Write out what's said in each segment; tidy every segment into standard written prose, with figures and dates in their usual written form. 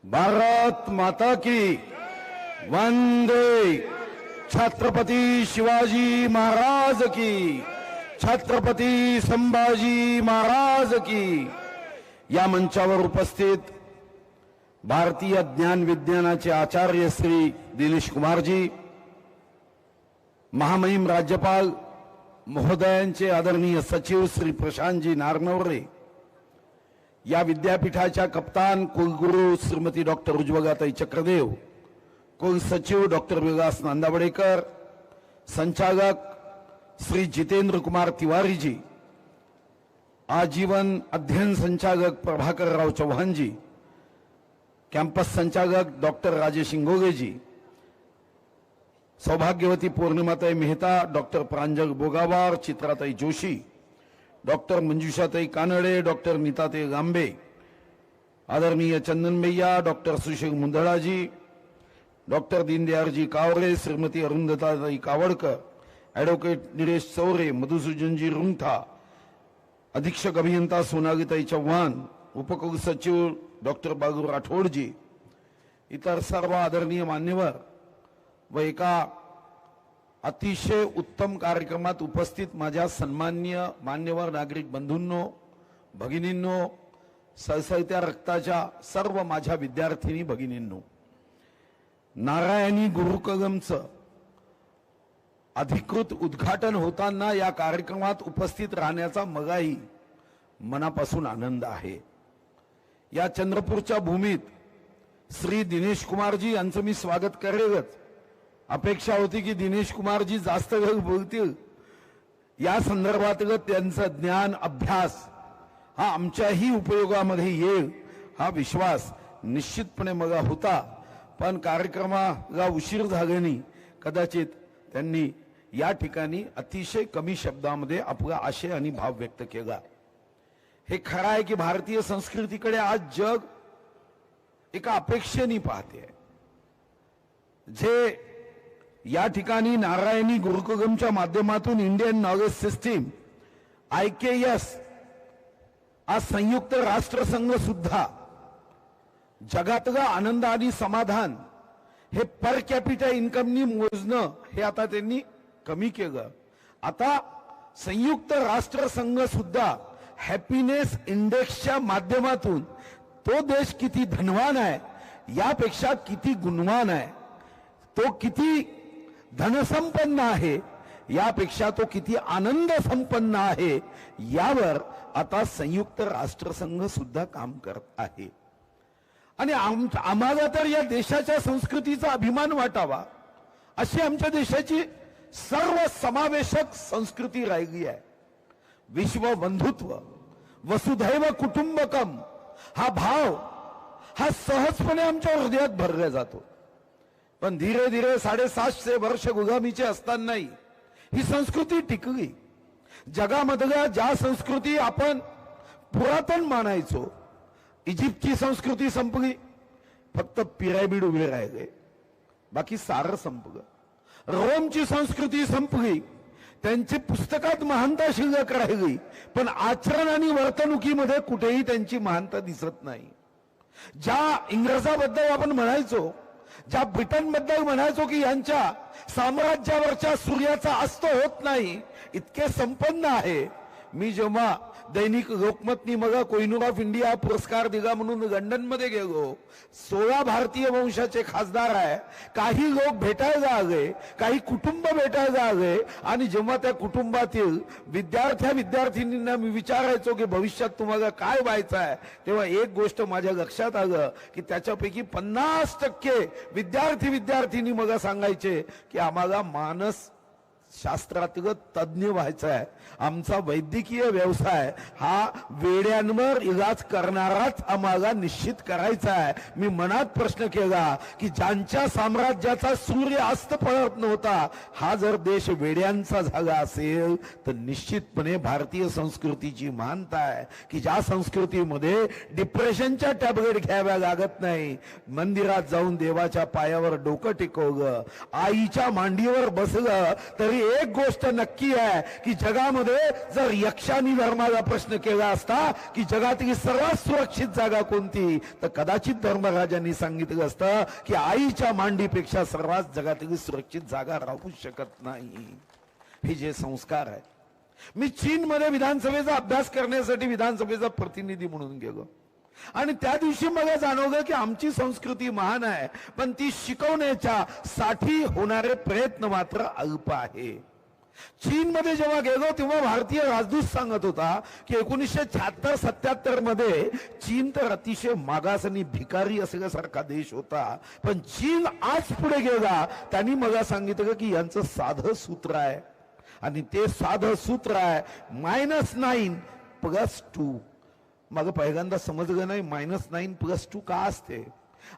भारत माता की वंदे। छत्रपती शिवाजी महाराज की, छत्रपती संभाजी महाराज की। या मंचावर उपस्थित भारतीय ज्ञान विज्ञानाचे आचार्य श्री दिनेश कुमारजी, महामहिम राज्यपाल महोदयांचे आदरणीय सचिव श्री प्रशांतजी नारनवरे, या विद्यापीठाच्या कप्तान कुलगुरू श्रीमती डॉक्टर उज्ज्वलाताई चक्रदेव, कुलसचिव डॉक्टर विलास नांदावडेकर, संचालक श्री जितेंद्र कुमार तिवारी जी, आजीवन अध्ययन संचालक प्रभाकरराव चौहान जी, कैंपस संचालक डॉक्टर राजेश इंगोले जी, सौभाग्यवती पूर्णिमाताई मेहता, डॉक्टर प्रांजल बोगावार, चित्राताई जोशी, डॉक्टर मंजुषाताई कानडे, डॉक्टर नीताताई गांबे, आदरणीय चंदन भैया, डॉक्टर सुशील मुंदड़ाजी, डॉक्टर दीनदयालजी कावरे, श्रीमती अरुंधताताई कावडकर, एडवोकेट निलेश चौरे, मधुसूदनजी रुंगथा, अधीक्षक अभियंता सोनालीताई चव्हाण, उपकुलसचिव डॉक्टर बागू राठोडजी, इतर सर्व आदरणीय मान्यवर व एका अतिशय उत्तम कार्यक्रमात उपस्थित माझ्या सन्माननीय मान्यवर नागरिक बंधूंनो, भगिनींनो, सळसळत्या रक्ताच्या सर्व माझ्या विद्यार्थिनी भगिनींनो, नारायणी गुरुकुलमचं अधिकृत उद्घाटन होताना या कार्यक्रमात उपस्थित राहण्याचा मलाही मनापासून आनंद आहे। या चंद्रपूरच्या भूमीत श्री दिनेश कुमारजी यांचं मी स्वागत करेलच। अपेक्षा होती की दिनेश कुमारजी जास्त वेळ बोलतील, या संदर्भातलं त्यांचं ज्ञान अभ्यास हा आमच्याही उपयोगामध्ये येईल हा विश्वास निश्चितपणे मला होता। पण कार्यक्रमाला उशीर झाल्याने कदाचित त्यांनी या ठिकाणी अतिशय कमी शब्दामध्ये आपला आशय आणि भाव व्यक्त केला। हे खरं आहे की भारतीय संस्कृतीकडे आज जग एका अपेक्षेने पाहते, जे या ठिकाणी नारायणी गुरुकुलमच्या माध्यमातून इंडियन नॉलेज सिस्टीम IKS आज संयुक्त राष्ट्रसंघ सुद्धा जगातलं आनंद आणि समाधान हे पर कॅपिटा इन्कमनी मोजणं हे आता त्यांनी कमी केलं। आता संयुक्त राष्ट्रसंघ सुद्धा हॅपीनेस इंडेक्सच्या माध्यमातून तो देश किती धनवान आहे यापेक्षा किती गुणवान आहे, तो किती धनसंपन्न आहे यापेक्षा तो किती आनंद संपन्न आहे यावर आता संयुक्त राष्ट्रसंघ सुद्धा काम करत आहे। आणि आम्हाला तर या देशाच्या संस्कृतीचा अभिमान वाटावा अशी आमच्या देशाची सर्व समावेशक संस्कृती राहिली आहे। विश्व बंधुत्व, वसुधैव कुटुंबकम हा भाव हा सहजपणे आमच्या हृदयात भरला जातो। पण धीरे धीरे 750 वर्ष गुलामीचे असतानाही ही संस्कृती टिकली। जगामधल्या ज्या संस्कृती आपण पुरातन मानायचो, इजिप्तची संस्कृती संपली, फक्त पिरॅमिड उभे राहिले, बाकी सारं संपलं। रोमची संस्कृती संपली, त्यांची पुस्तकात महानता शिल्लक राहिली, पण आचरण आणि वर्तणुकीमध्ये कुठेही त्यांची महानता दिसत नाही। ज्या इंग्रजाबद्दल आपण म्हणायचो, ज्या ब्रिटनबद्दल म्हणायचो की यांच्या साम्राज्यावरच्या सूर्याचा अस्त होत नाही, इतके संपन्न आहे। मी जेव्हा दैनिक लोकमतनी मग कोहिनूर ऑफ इंडिया पुरस्कार दिला म्हणून लंडन मध्ये गेलो, 16 भारतीय वंशाचे खासदार आहे, काही लोक भेटायला आले, काही कुटुंब भेटायला आले, आणि जेव्हा त्या कुटुंबातील विद्यार्थ्यांना मी विचारायचो की भविष्यात तुम्हाला काय व्हायचं आहे, तेव्हा एक गोष्ट माझ्या लक्षात आलं की त्याच्यापैकी 50% विद्यार्थी मला सांगायचे की आम्हाला मानस शास्त्रातलं तज्ञ व्हायचं आहे, आमचा वैद्यकीय व्यवसाय हा वेड्यांवर इलाज करणाराच आम्हाला निश्चित करायचा आहे। मी मनात प्रश्न केला की ज्यांच्या साम्राज्याचा सूर्य अस्त पडत नव्हता हा जर देश वेड्यांचा झाला असेल तर निश्चितपणे भारतीय संस्कृतीची महानता आहे की ज्या संस्कृतीमध्ये डिप्रेशनच्या टॅबलेट घ्याव्या लागत नाही, मंदिरात जाऊन देवाच्या पायावर डोकं टेकवलं, आईच्या मांडीवर बसलं तरी एक गोष्ट नक्की आहे की जगामध्ये जर यक्षानी धर्माचा प्रश्न केला असता की जगातील सर्वात सुरक्षित जागा कोणती, तर कदाचित धर्मराजांनी सांगितलं असतं की आईच्या मांडीपेक्षा सर्वात जगातील सुरक्षित जागा राहू शकत नाही. हे जे संस्कार आहे. मी चीनमध्ये विधानसभेचा अभ्यास करण्यासाठी विधानसभेचा प्रतिनिधी म्हणून गेलो आणि त्या दिवशी मला जाणवलं की आमची संस्कृती महान आहे, पण ती शिकवण्याच्या साठी होणारे प्रयत्न मात्र अल्प आहे. चीनमध्ये जेव्हा गेलो तेव्हा भारतीय राजदूत सांगत होता की 1976-77 मध्ये चीन तर अतिशय मागास आणि भिकारी असल्यासारखा देश होता, पण चीन आज पुढे गेला. त्यांनी मला सांगितलं की यांचं साधं सूत्र आहे आणि ते साधं सूत्र आहे -9+2. मग पहिल्यांदा समजलं नाही -9+2 का असते.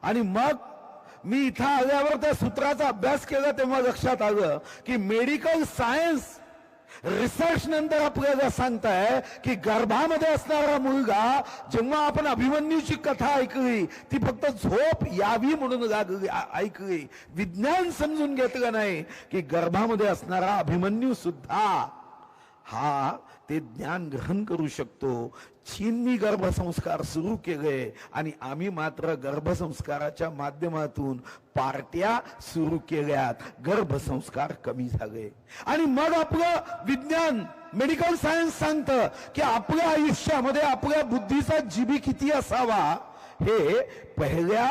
आणि मग मी इथं आल्यावर त्या सूत्राचा अभ्यास केला तेव्हा लक्षात आलं की मेडिकल सायन्स रिसर्च नंतर आपल्याला सांगताय की गर्भामध्ये असणारा मुलगा, जेव्हा आपण अभिमन्यूची कथा ऐकली ती फक्त झोप यावी म्हणून ऐकली, विज्ञान समजून घेतलं नाही की गर्भामध्ये असणारा अभिमन्यू सुद्धा हा ते ज्ञान ग्रहण करू शकतो. चीननी गर्भसंस्कार सुरू केले आणि आम्ही मात्र गर्भसंस्काराच्या माध्यमातून पार्ट्या सुरू केल्यात. गर्भसंस्कार कमी झाले आणि मग आपलं विज्ञान मेडिकल सायन्स सांगतं की आपल्या आयुष्यामध्ये आपल्या बुद्धीचा जीबी किती असावा. हे पहिल्या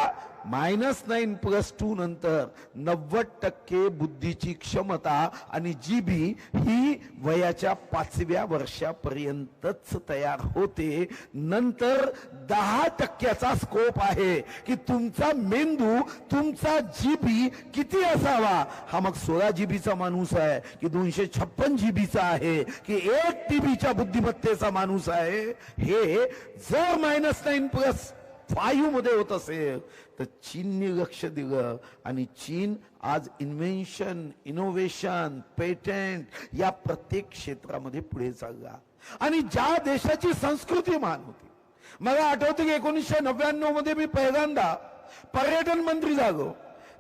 -9+2 नंतर 90% बुद्धीची क्षमता आणि जीबी ही वयाच्या 5व्या वर्षापर्यंतच तयार होते. नंतर 10%चा स्कोप आहे की तुमचा मेंदू, तुमचा जीबी किती असावा. हा मग 16 जीबीचा माणूस आहे की 256 जीबीचा आहे की 1 TBच्या बुद्धिमत्तेचा माणूस आहे. हे जर -9+5 मध्ये होत असेल तर चीनने लक्ष दिलं आणि चीन आज इन्व्हेन्शन, इनोव्हेशन, पेटंट या प्रत्येक क्षेत्रामध्ये पुढे चालला. आणि ज्या देशाची संस्कृती महान होती, मला आठवतं की 1999 मध्ये मी पहिल्यांदा पर्यटन मंत्री झालो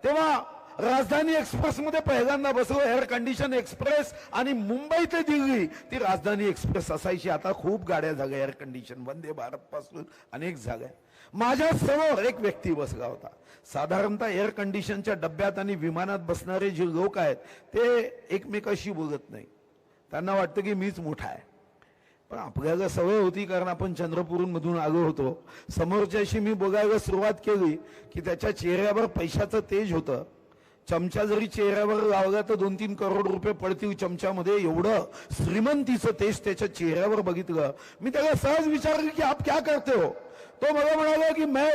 तेव्हा राजधानी एक्सप्रेस मध्ये पहिल्यांदा बसलो. एअर कंडिशन एक्सप्रेस आणि मुंबई ते दिल्ली ती राजधानी एक्सप्रेस असायची. आता खूप गाड्या झाल्या एअर कंडिशन, वंदे भारत पासून अनेक झाल्या. माझ्या समोर एक व्यक्ती बसला होता. साधारणतः एअर कंडिशनच्या डब्यात आणि विमानात बसणारे जे लोक आहेत ते एकमेकाशी बोलत नाही. त्यांना वाटतं की मीच मोठा आहे. पण आपल्याला सवय होती कारण आपण चंद्रपूरमधून आलो होतो. समोरच्याशी मी बघायला सुरुवात केली की त्याच्या चेहऱ्यावर पैशाचं तेज होतं. चमचा जरी चेहऱ्यावर लावला तर 2-3 करोड रुपये पडतील चमच्यामध्ये, एवढं श्रीमंतीचं तेज त्याच्या चेहऱ्यावर बघितलं. मी त्याला सहज विचारलं की आप क्या करते हो. तो मला म्हणाला की मैं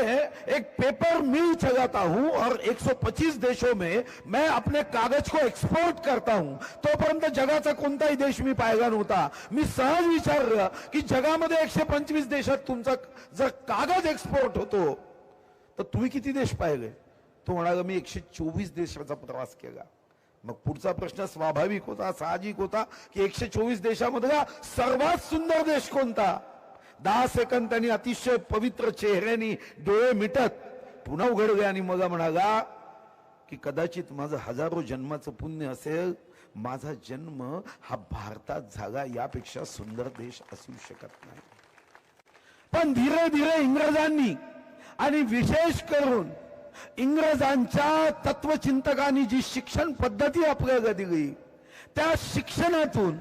एक पेपर मिल चलाता हूं और 125 देशों में मैं अपने कागज को एक्सपोर्ट करता हूं. तोपर्यंत जगाचा कोणताही देश मी पाहिला नव्हता. मी सहज विचारलं की जगामध्ये 125 देशात तुमचा जर कागज एक्सपोर्ट होतो तर तुम्ही किती देश पाहिले. तो म्हणाला मी 124 देशाचा प्रवास केला. मग पुढचा प्रश्न स्वाभाविक होता, साहजिक होता की 124 देशामधला सर्वात सुंदर देश कोणता. 10 सेकंद त्यांनी अतिशय पवित्र चेहऱ्याने डोळे मिटत पुन्हा उघडले आणि मग म्हणाला की कदाचित माझं हजारो जन्माचं पुण्य असेल, माझा जन्म हा भारतात झाला, यापेक्षा सुंदर देश असू शकत नाही. पण धीरे धीरे इंग्रजांनी आणि विशेष करून इंग्रजांच्या तत्वचिंतकांनी जी शिक्षण पद्धती आपल्याला दिली त्या शिक्षणातून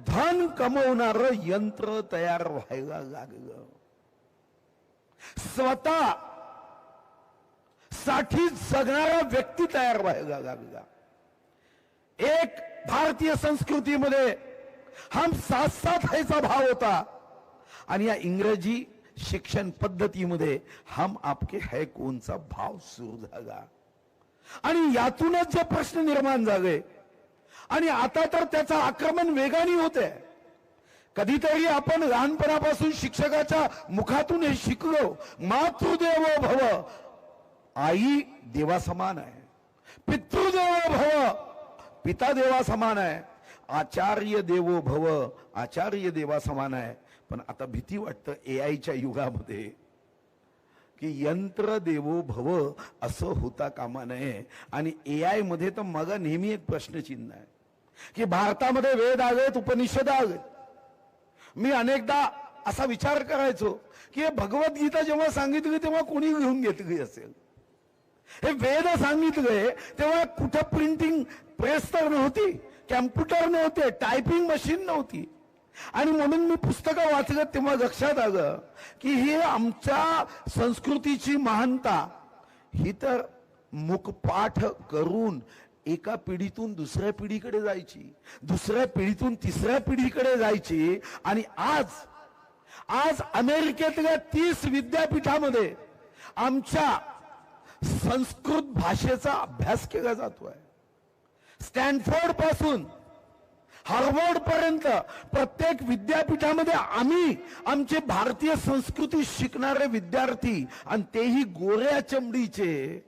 धन कमवणार यंत्र तयार व्हायला लागलं. स्वतः साठी जगणारा व्यक्ती तयार व्हायला लागला. एक भारतीय संस्कृतीमध्ये हम साथ साथ हैचा भाव होता आणि या इंग्रजी शिक्षण पद्धतीमध्ये हम आपके है कोणचा भाव सुरू झाला. आणि यातूनच जे प्रश्न निर्माण झाले आणि आता तर त्याचं आक्रमण वेगाने होते. कधीतरी आपण लहानपणापासून शिक्षकाच्या मुखातून हे शिकलो, मातृदेवो भव, आई देवा समान आहे, पितृदेवो भव, पिता देवा समान आहे, आचार्य देवो भव, आचार्य देवा समान आहे. पण आता भीती वाटतं एआयच्या युगामध्ये की यंत्र देवो भव असं होता कामा नये. आणि एआय मध्ये तर मला नेहमी एक प्रश्नचिन्ह आहे की भारतामध्ये वेद आलेत, उपनिषद आलेत. मी अनेकदा असा विचार करायचो की हे भगवद्गीता जेव्हा सांगितली तेव्हा कोणी घेऊन घेतली असेल. हे वेद सांगितले तेव्हा कुठं प्रिंटिंग प्रेस तर नव्हती, कॅम्प्युटर नव्हते, टायपिंग मशीन नव्हती. आणि म्हणून मी पुस्तकं वाचलं तेव्हा लक्षात आलं की ही आमच्या संस्कृतीची महानता ही तर मुखपाठ करून एका पिढीतून दुसऱ्या पिढीकडे जायची, दुसऱ्या पिढीतून तिसऱ्या पिढीकडे जायची. आणि आज अमेरिकेतल्या 30 विद्यापीठामध्ये आमच्या संस्कृत भाषेचा अभ्यास केला जातोय. स्टॅनफोर्ड पासून हार्वर्ड पर्यंत प्रत्येक विद्यापीठामध्ये आम्ही आमची भारतीय संस्कृती शिकणारे विद्यार्थी, आणि तेही गोऱ्या चमडीचे.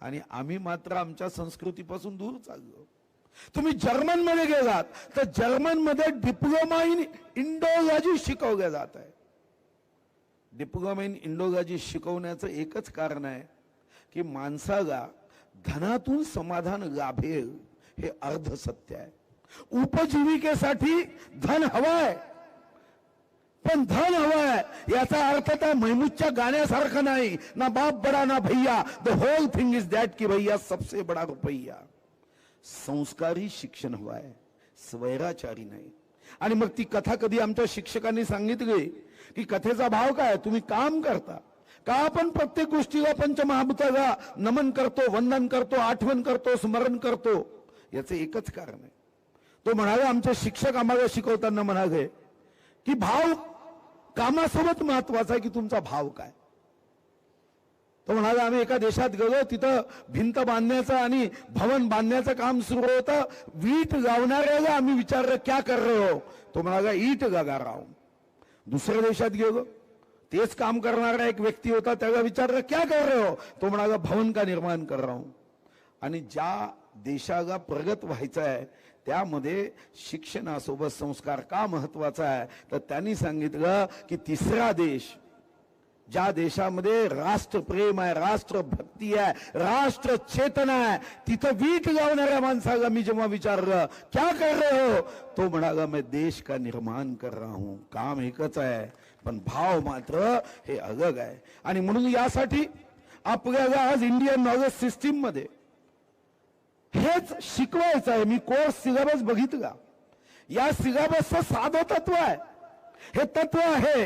आणि आम्ही मात्र आमच्या संस्कृतीपासून दूर चाललो. तुम्ही जर्मन मध्ये गेलात तर जर्मन मध्ये डिप्लोमा इन इंडोलॉजी शिकवल्या जात आहे. डिप्लोमा इन इंडोलॉजी शिकवण्याचं एकच कारण आहे की माणसाला धनातून समाधान लाभेल हे अर्ध सत्य आहे. उपजीविकेसाठी धन हवाय, पण धन हवाय याचा अर्थ त्या महमूदच्या गाण्यासारखं नाही, ना बाप बडा ना भैया, the whole thing is that की भैया सबसे बडा रुपैया. संस्कारी शिक्षण हवाय, स्वैराचारी नाही. आणि मग ती कथा कधी आमच्या शिक्षकांनी सांगितली की कथेचा भाव काय, तुम्ही काम करता का, आपण प्रत्येक गोष्टीला पंचमहाभूताला नमन करतो, वंदन करतो, आठवण करतो, स्मरण करतो. याचं एकच कारण आहे. तो म्हणाले, आमचे शिक्षक आम्हाला शिकवताना म्हणाले की भाव कामासोबत महत्वाचा आहे की तुमचा भाव काय. तो म्हणाला, आम्ही एका देशात गेलो, तिथं भिंत बांधण्याचं आणि भवन बांधण्याचं काम सुरू होतं. वीट लावणाऱ्याला आम्ही विचारलं, क्या कर रहे हो. तो म्हणाला, ईट लगा रहा हूं. दुसऱ्या देशात गेलो, तेच काम करणारा एक व्यक्ती होता, त्याला विचारलं, क्या कर रहे हो. तो म्हणाला, भवन का निर्माण कर रहा हूं. आणि ज्या देशाला प्रगत व्हायचं आहे त्यामध्ये शिक्षणासोबत संस्कार का महत्वाचा आहे, तर त्यांनी सांगितलं की तिसरा देश, ज्या देशामध्ये राष्ट्रप्रेम आहे, राष्ट्रभक्ती आहे, राष्ट्र चेतना आहे, तिथं वीट लावणाऱ्या माणसाला मी जेव्हा विचारलं, क्या कर रहे हो, तो म्हणाला, मैं देश का निर्माण कर रहा हूं. काम एकच आहे पण भाव मात्र हे अलग आहे. आणि म्हणून यासाठी आपल्याला आज इंडियन नॉलेज सिस्टीम मध्ये हेच शिकवायचं आहे. मी कोर्स सिलेबस बघितला. या सिलेबसचं साधं तत्व आहे. हे तत्व आहे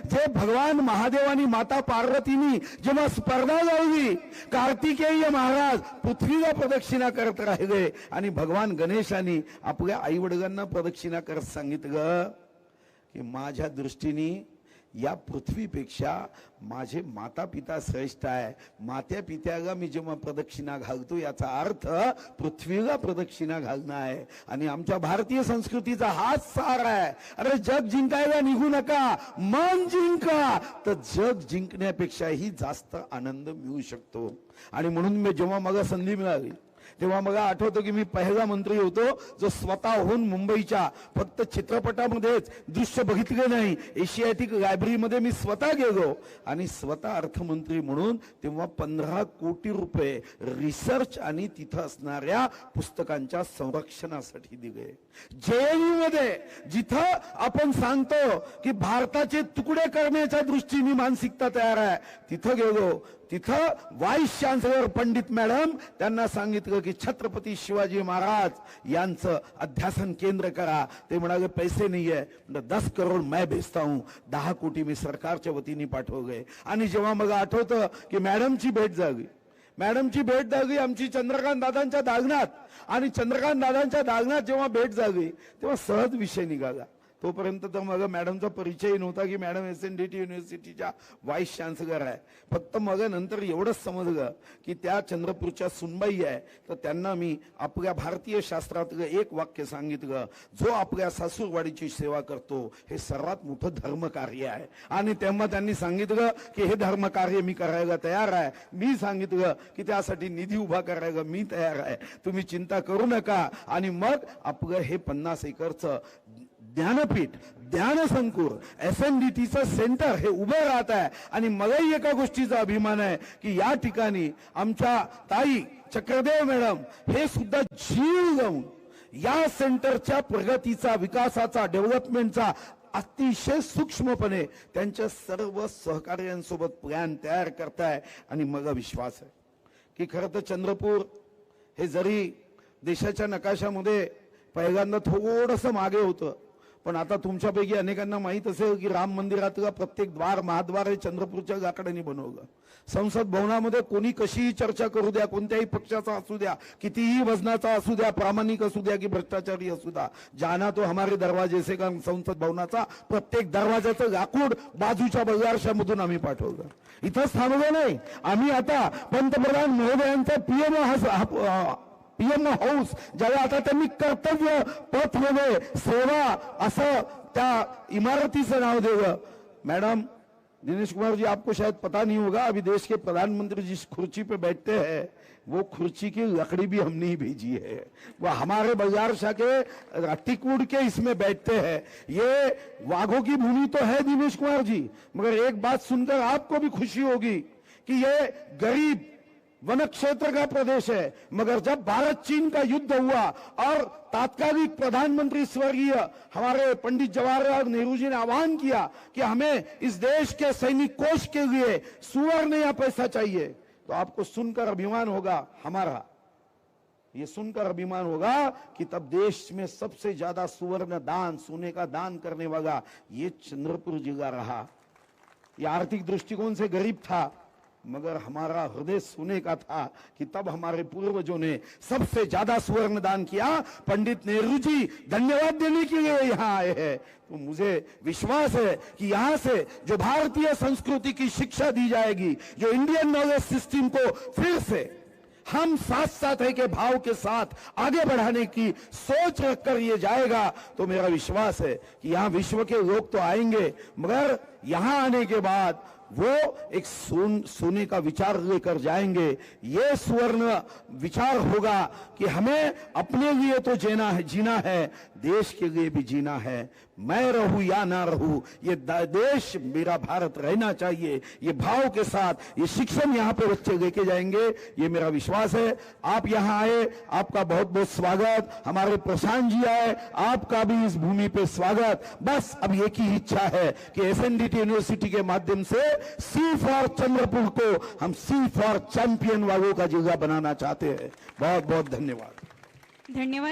जे भगवान महादेवानी माता पार्वतीनी जेव्हा स्पर्धा लावली, कार्तिकेय महाराज पृथ्वीला प्रदक्षिणा करत राहिले आणि भगवान गणेशानी आपल्या आई वडिलांना प्रदक्षिणा करत सांगितलं की माझ्या दृष्टीने या पृथ्वीपेक्षा माझे माता पिता श्रेष्ठ आहे. मात्या पित्याला मी जेव्हा प्रदक्षिणा घालतो याचा अर्थ पृथ्वीला प्रदक्षिणा घालणं आहे. आणि आमच्या भारतीय संस्कृतीचा हाच सार आहे. अरे जग जिंकायला निघू नका, मन जिंका, तर जग जिंकण्यापेक्षाही जास्त आनंद मिळू शकतो. आणि म्हणून मी जेव्हा मला संधी मिळाली तेव्हा मला आठवतं की मी पहिला मंत्री होतो जो स्वतःहून मुंबईच्या फक्त चित्रपटामध्येच दृश्य बघितले नाही, एशियाटिक लायब्ररीमध्ये मी स्वतः गेलो आणि स्वतः अर्थमंत्री म्हणून तेव्हा 15 कोटी रुपये रिसर्च आणि तिथं असणाऱ्या पुस्तकांच्या संरक्षणासाठी दिले. जेएनयू मध्ये जिथं आपण सांगतो की भारताचे तुकडे करण्याच्या दृष्टीने मानसिकता तयार आहे, तिथं गेलो. तिथं व्हाईस चान्सलर पंडित मॅडम त्यांना सांगितलं की छत्रपती शिवाजी महाराज यांचं अध्यासन केंद्र करा. ते म्हणाले पैसे नाही आहे. 10 करोड मैं भेजता हूं. 10 कोटी मी सरकारच्या वतीने पाठवले. आणि जेव्हा मला आठवतं की मॅडमची भेट झाली आमची चंद्रकांत दादांच्या दालनात. आणि चंद्रकांत दादांच्या दालनात जेव्हा भेट झाली तेव्हा सहज विषय निघाला. तोपर्यंत तर मला मॅडमचा परिचय नव्हता की मॅडम SNDT युनिव्हर्सिटीच्या व्हाईस चान्सलर आहे. फक्त मग नंतर एवढंच समजलं की त्या चंद्रपूरच्या सुनबाई आहे, तर त्यांना मी आपल्या भारतीय शास्त्रातलं एक वाक्य सांगितलं, जो आपल्या सासूरवाडीची सेवा करतो हे सर्वात मोठं धर्मकार्य आहे. आणि तेव्हा त्यांनी सांगितलं की हे धर्मकार्य मी करायला तयार आहे. मी सांगितलं की त्यासाठी निधी उभा करायला मी तयार आहे, तुम्ही चिंता करू नका. आणि मग आपलं हे 50 एकरचं ज्ञानपीठ, ज्ञानसंकुर, SNDTचं सेंटर हे उभं राहत आहे. आणि मलाही एका गोष्टीचा अभिमान आहे की या ठिकाणी आमच्या ताई चक्रदेव मॅडम हे सुद्धा जीव लावून या सेंटरच्या प्रगतीचा, विकासाचा, डेव्हलपमेंटचा अतिशय सूक्ष्मपणे त्यांच्या सर्व सहकार्यांसोबत प्लॅन तयार करताय. आणि मला विश्वास आहे की खरं तर चंद्रपूर हे जरी देशाच्या नकाशामध्ये पहिल्यांदा थोडंसं मागे होतं, पण आता तुमच्यापैकी अनेकांना माहित असेल की राम मंदिरातला प्रत्येक द्वार महाद्वार हे चंद्रपूरच्या लाकडाने बनवलं. संसद भवनामध्ये कोणी कशीही चर्चा करू द्या, कोणत्याही पक्षाचा असू द्या, कितीही वजनाचा असू द्या, प्रामाणिक असू द्या की भ्रष्टाचारी असू द्या, जाना तो हमारे दरवाजे से. कारण संसद भवनाचा प्रत्येक दरवाजाचं लाकूड बाजूच्या बंगारशामधून आम्ही पाठवलं. इथंच थांबलो नाही आम्ही. आता पंतप्रधान महोदयांचा पीएम हाऊस ज्याला आता त्यांनी कर्तव्य पथ मध्ये सेवा असं त्या इमारतीचं नाव देवं. मैडम दिनेश कुमार जी, आपको शायद पता नहीं होगा, अभी देश के प्रधानमंत्री जिस कुर्सी पे बैठते हैं वो कुर्सी की लकड़ी भी हमने ही भेजी है. वो हमारे बाजार शाह के टिकवुड के इसमें बैठते हैं. ये वाघों की भूमि तो है दिनेश कुमार जी, मगर एक बात सुनकर आपको भी खुशी होगी कि ये गरीब वन क्षेत्र का प्रदेश है. मगर जब भारत चीन का युद्ध हुआ और तात्कालिक प्रधानमंत्री स्वर्गीय हमारे पंडित जवाहरलाल नेहरू जी ने आह्वान किया कि हमें इस देश के सैनिक कोष के लिए सुवर्ण या पैसा चाहिए, तो आपको सुनकर अभिमान होगा, हमारा ये सुनकर अभिमान होगा कि तब देश में सबसे ज्यादा सुवर्ण दान, सोने का दान करने वाला ये चंद्रपुर जिला रहा. ये आर्थिक दृष्टिकोण से गरीब था, मगर हमारा हृदय सोने का था कि तब हमारे पूर्वजों ने सबसे ज्यादा स्वर्ण दान किया. पंडित नेहरू जी धन्यवाद देने के लिए यहाँ आए हैं. तो मुझे विश्वास है कि यहाँ से जो भारतीय संस्कृति की शिक्षा दी जाएगी, जो इंडियन नॉलेज सिस्टम को फिर से हम साथ साथ है के भाव के साथ आगे बढ़ाने की सोच रखकर ये जाएगा, तो मेरा विश्वास है कि यहाँ विश्व के लोग तो आएंगे, मगर यहाँ आने के बाद वो एक सोने का विचार लेकर जाएंगे. ये सुवर्ण विचार होगा कि हमें अपने लिए तो जीना है, देश के लिए भी जीना है. मैं रहूं या ना रहूं, ये देश मेरा भारत रहना चाहिए. ये भाव के साथ ये शिक्षण यहाँ पे बच्चे लेके जाएंगे, ये मेरा विश्वास है. आप यहाँ आए, आपका बहुत बहुत स्वागत. हमारे प्रशांत जी आए, आपका भी इस भूमि पे स्वागत. बस अब एक ही इच्छा है कि एसएनडीटी यूनिवर्सिटी के माध्यम से सी फॉर चंद्रपुर को हम सी फॉर चैंपियन वालों का जिला बनाना चाहते हैं. बहुत बहुत धन्यवाद. धन्यवाद.